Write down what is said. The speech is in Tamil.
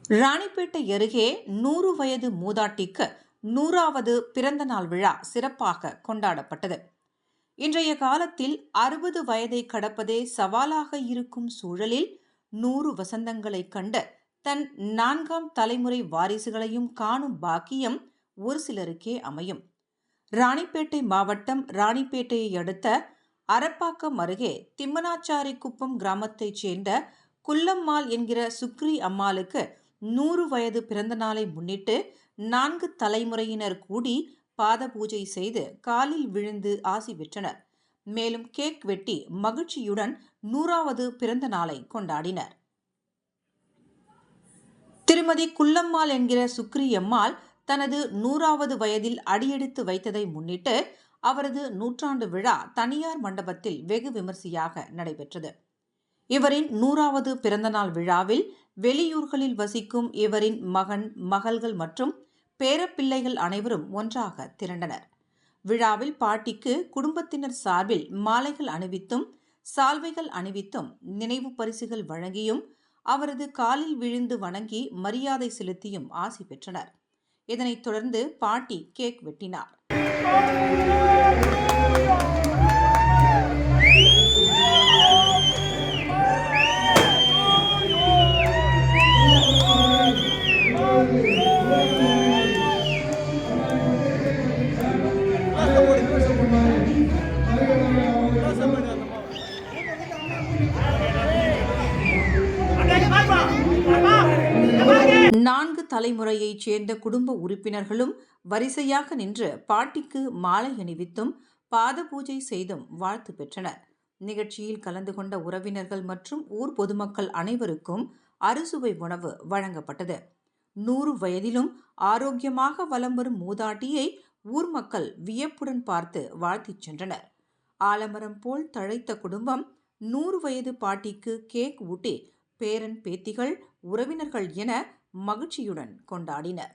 ராணிப்பேட்டை அருகே 100 வயது மூதாட்டிக்கு 100வது பிறந்த நாள் விழா சிறப்பாக கொண்டாடப்பட்டது. இன்றைய காலத்தில் 60 வயதை கடப்பதே சவாலாக இருக்கும் சூழலில் 100 வசந்தங்களை கண்டு தன் 4ஆம் தலைமுறை வாரிசுகளையும் காணும் பாக்கியம் ஒரு சிலருக்கே அமையும். ராணிப்பேட்டை மாவட்டம் ராணிப்பேட்டையை அடுத்த அரப்பாக்கம் அருகே திம்மனாச்சாரி குப்பம் கிராமத்தைச் சேர்ந்த குள்ளம்மாள் என்கிற சுக்ரி அம்மாளுக்கு 100 வயது பிறந்த நாளை முன்னிட்டு 4 தலைமுறையினர் கூடி பாத பூஜை செய்து காலில் விழுந்து ஆசி பெற்றனர். மேலும் கேக் வெட்டி மகிழ்ச்சியுடன் 100வது பிறந்த நாளை கொண்டாடினர். திருமதி குள்ளம்மாள் என்கிற சுக்ரி அம்மாள் தனது 100வது வயதில் அடியெடுத்து வைத்ததை முன்னிட்டு அவரது 100ஆண்டு விழா தனியார் மண்டபத்தில் வெகு விமர்சையாக நடைபெற்றது. இவரின் 100வது பிறந்தநாள் விழாவில் வெளியூர்களில் வசிக்கும் இவரின் மகன், மகள்கள் மற்றும் பேரப்பிள்ளைகள் அனைவரும் ஒன்றாக திரண்டனர். விழாவில் பாட்டிக்கு குடும்பத்தினர் சார்பில் மாலைகள் அணிவித்தும் சால்வைகள் அணிவித்தும் நினைவு பரிசுகள் வழங்கியும் அவரது காலில் விழுந்து வணங்கி மரியாதை செலுத்தியும் ஆசி பெற்றனர். இதனைத் தொடர்ந்து பாட்டி கேக் வெட்டினார். 4 தலைமுறையைச் சேர்ந்த குடும்ப உறுப்பினர்களும் வரிசையாக நின்று பாட்டிக்கு மாலை அணிவித்தும் பாத பூஜை செய்தும் வாழ்த்து பெற்றனர். நிகழ்ச்சியில் கலந்து கொண்ட உறவினர்கள் மற்றும் ஊர் பொதுமக்கள் அனைவருக்கும் அறுசுவை உணவு வழங்கப்பட்டது. 100 வயதிலும் ஆரோக்கியமாக வலம் வரும் மூதாட்டியை ஊர் மக்கள் வியப்புடன் பார்த்து வாழ்த்திச் சென்றனர். ஆலமரம் போல் தழைத்த குடும்பம் 100 வயது பாட்டிக்கு கேக் ஊட்டி பேரன், பேத்திகள், உறவினர்கள் என மகிழ்ச்சியுடன் கொண்டாடினர்.